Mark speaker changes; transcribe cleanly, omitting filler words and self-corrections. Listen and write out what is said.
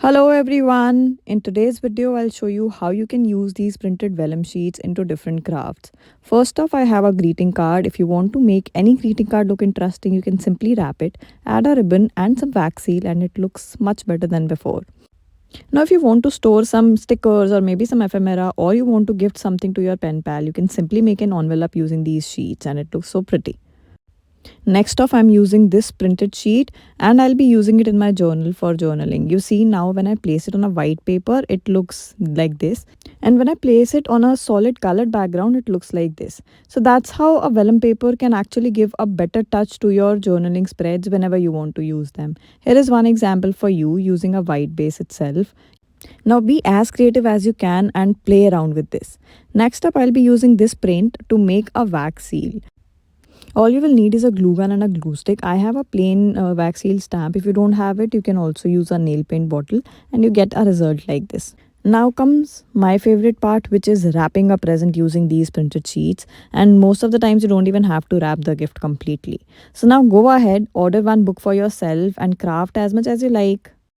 Speaker 1: Hello everyone! In today's video, I'll show you how you can use these printed vellum sheets into different crafts. First off, I have a greeting card. If you want to make any greeting card look interesting, you can simply wrap it, add a ribbon and some wax seal and it looks much better than before. Now if you want to store some stickers or maybe some ephemera or you want to gift something to your pen pal, you can simply make an envelope using these sheets and it looks so pretty. Next off, I'm using this printed sheet and I'll be using it in my journal for journaling. You see now when I place it on a white paper, it looks like this. And when I place it on a solid colored background, it looks like this. So that's how a vellum paper can actually give a better touch to your journaling spreads whenever you want to use them. Here is one example for you using a white base itself. Now be as creative as you can and play around with this. Next up, I'll be using this print to make a wax seal. All you will need is a glue gun and a glue stick. I have a plain wax seal stamp. If you don't have it, you can also use a nail paint bottle and you get a result like this. Now comes my favorite part, which is wrapping a present using these printed sheets. And most of the times you don't even have to wrap the gift completely. So now go ahead, order one book for yourself and craft as much as you like.